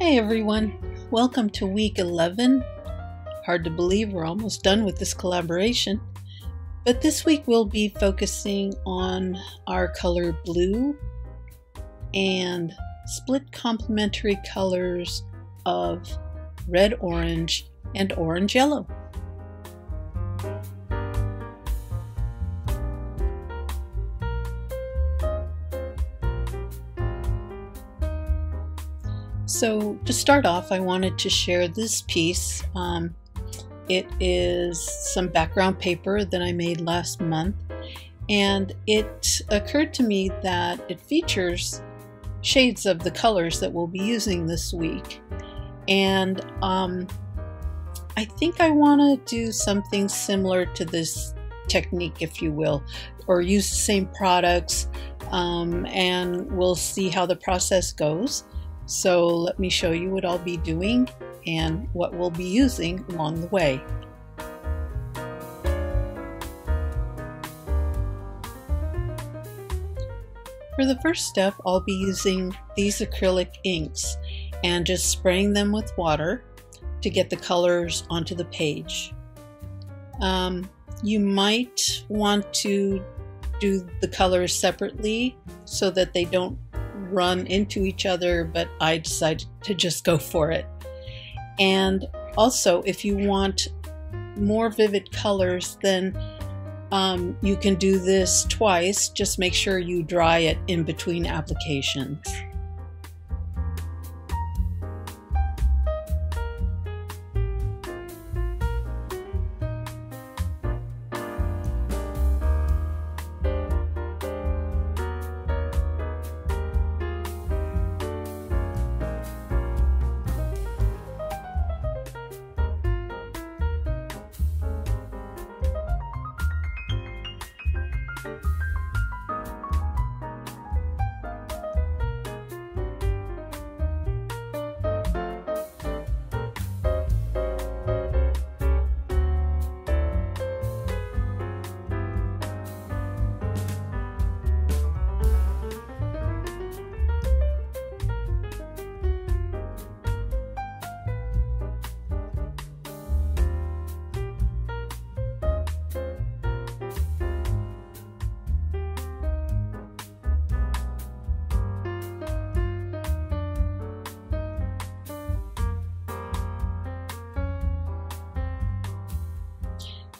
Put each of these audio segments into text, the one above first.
Hey everyone, welcome to week 11. Hard to believe we're almost done with this collaboration. But this week we'll be focusing on our color blue and split complementary colors of red orange and orange yellow. So to start off, I wanted to share this piece. It is some background paper that I made last month, and it occurred to me that it features shades of the colors that we'll be using this week. And I think I want to do something similar to this technique, if you will, or use the same products, and we'll see how the process goes. So let me show you what I'll be doing and what we'll be using along the way. For the first step, I'll be using these acrylic inks and just spraying them with water to get the colors onto the page. You might want to do the colors separately so that they don't run into each other, but I decided to just go for it. And also, if you want more vivid colors, then you can do this twice. Just make sure you dry it in between applications.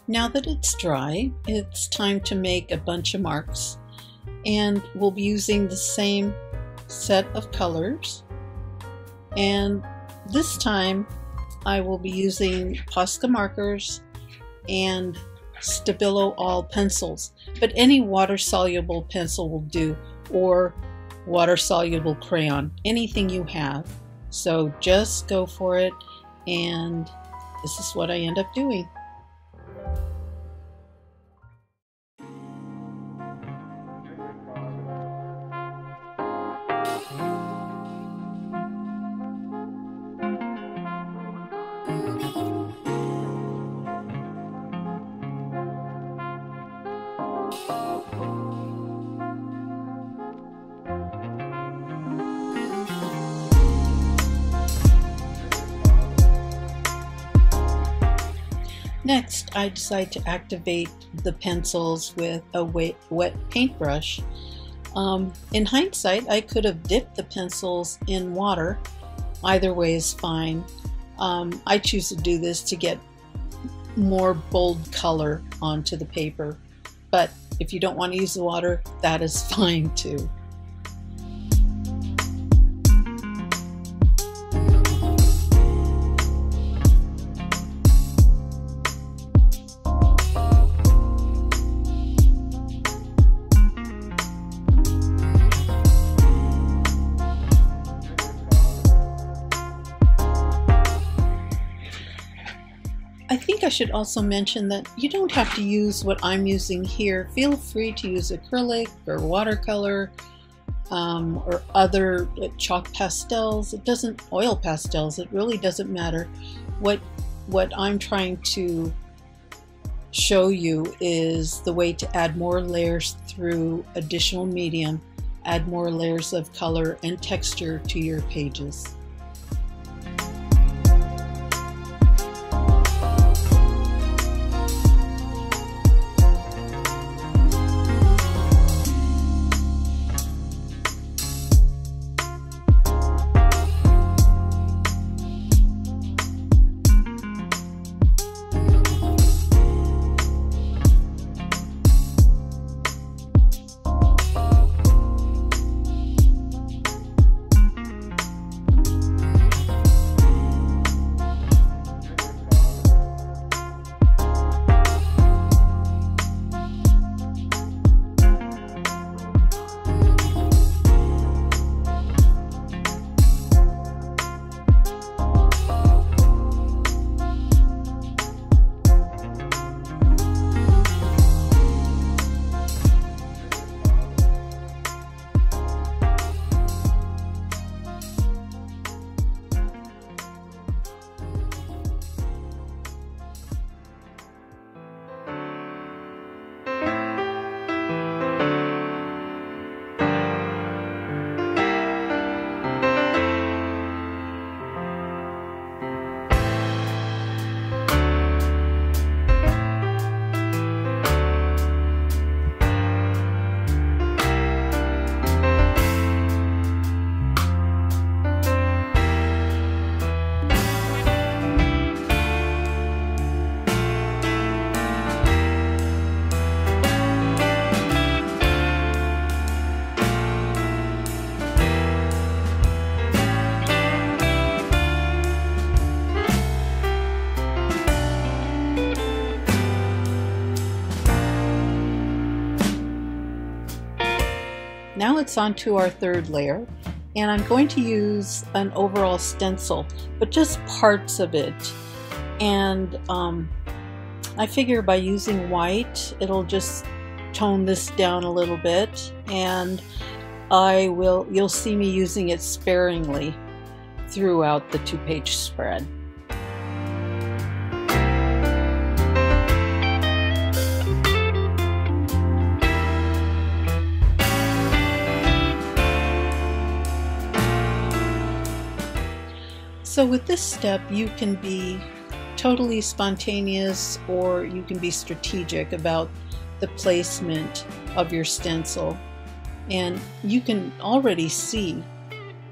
Now that it's dry, it's time to make a bunch of marks, and we'll be using the same set of colors. And this time I will be using Posca markers and Stabilo all pencils, but any water-soluble pencil will do, or water-soluble crayon, anything you have. So just go for it, and this is what I end up doing. Next, I decide to activate the pencils with a wet paintbrush. In hindsight, I could have dipped the pencils in water. Either way is fine. I choose to do this to get more bold color onto the paper. But if you don't want to use the water, that is fine too. I think I should also mention that you don't have to use what I'm using here. Feel free to use acrylic or watercolor or other chalk pastels. It doesn't, oil pastels, it really doesn't matter. What I'm trying to show you is the way to add more layers through additional medium, add more layers of color and texture to your pages. now it's on to our third layer, and I'm going to use an overall stencil, but just parts of it. And I figure by using white, it'll just tone this down a little bit, and you'll see me using it sparingly throughout the 2-page spread. So with this step, you can be totally spontaneous, or you can be strategic about the placement of your stencil. And you can already see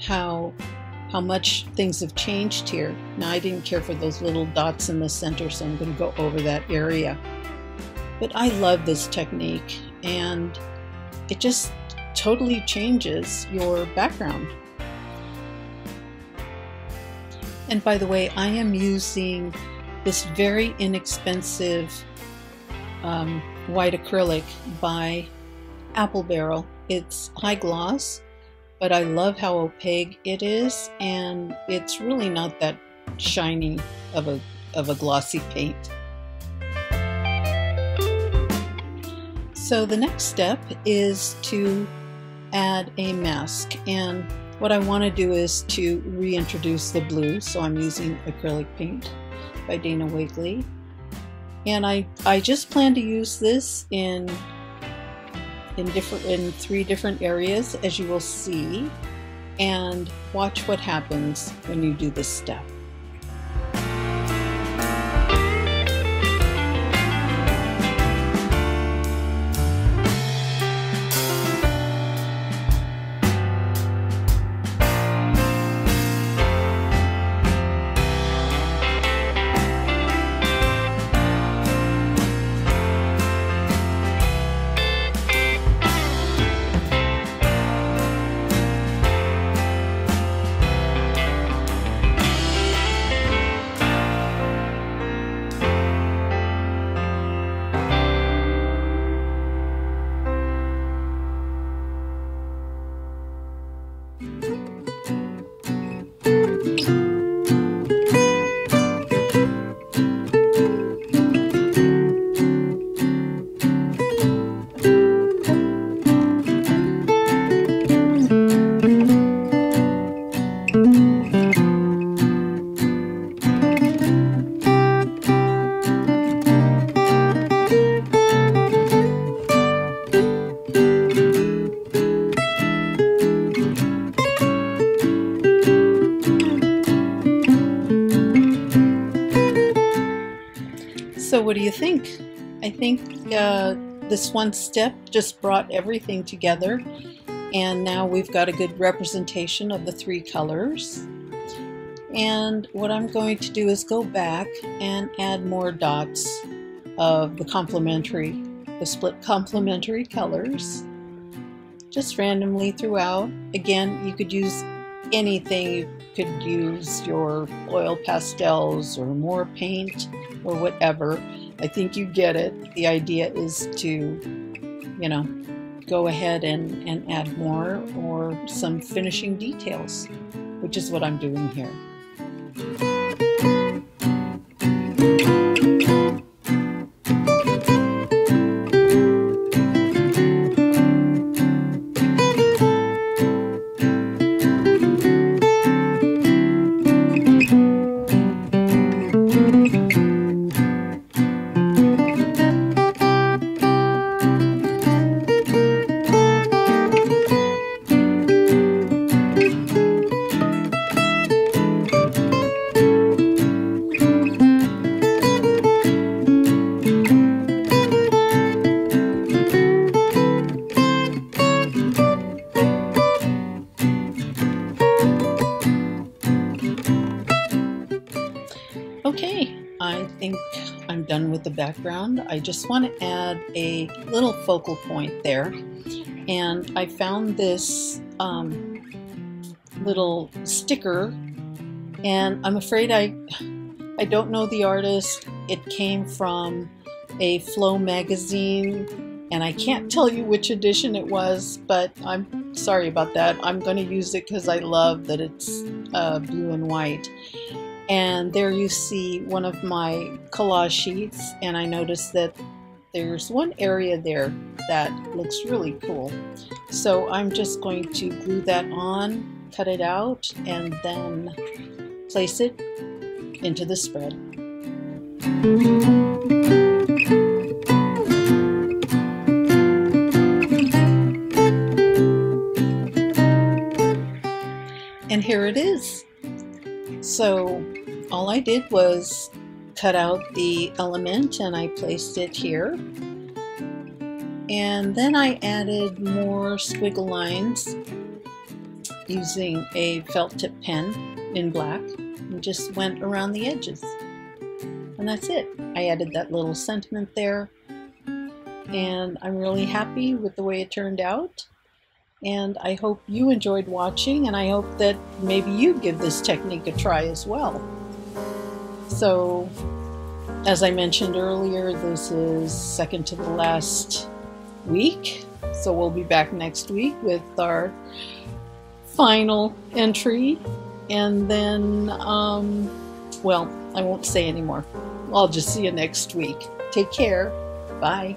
how much things have changed here. Now, I didn't care for those little dots in the center, so I'm going to go over that area. But I love this technique, and it just totally changes your background. And by the way, I am using this very inexpensive white acrylic by Apple Barrel. It's high gloss, but I love how opaque it is, and it's really not that shiny of a glossy paint. So the next step is to add a mask, and what I want to do is to reintroduce the blue, so I'm using acrylic paint by Dana Wakley. And I just plan to use this in 3 different areas, as you will see, and watch what happens when you do this step. So what do you think? I think this one step just brought everything together, and now we've got a good representation of the 3 colors. And what I'm going to do is go back and add more dots of the split complementary colors, just randomly throughout. Again, you could use anything. You could use your oil pastels or more paint or whatever. I think you get it. The idea is to, go ahead and add more or some finishing details, which is what I'm doing here. Okay, I think I'm done with the background. I just want to add a little focal point there, and I found this little sticker, and I'm afraid I don't know the artist. It came from a Flow magazine And I can't tell you which edition it was, but I'm sorry about that. I'm going to use it because I love that it's blue and white. And there you see one of my collage sheets, and I noticed that there's one area there that looks really cool. So I'm just going to glue that on, cut it out, and then place it into the spread. And here it is. So all I did was cut out the element and I placed it here. And then I added more squiggle lines using a felt tip pen in black and just went around the edges. And that's it. I added that little sentiment there. And I'm really happy with the way it turned out. And I hope you enjoyed watching, and I hope that maybe you give this technique a try as well. So, as I mentioned earlier, this is second to the last week. So we'll be back next week with our final entry. And then, well, I won't say anymore. I'll just see you next week. Take care. Bye.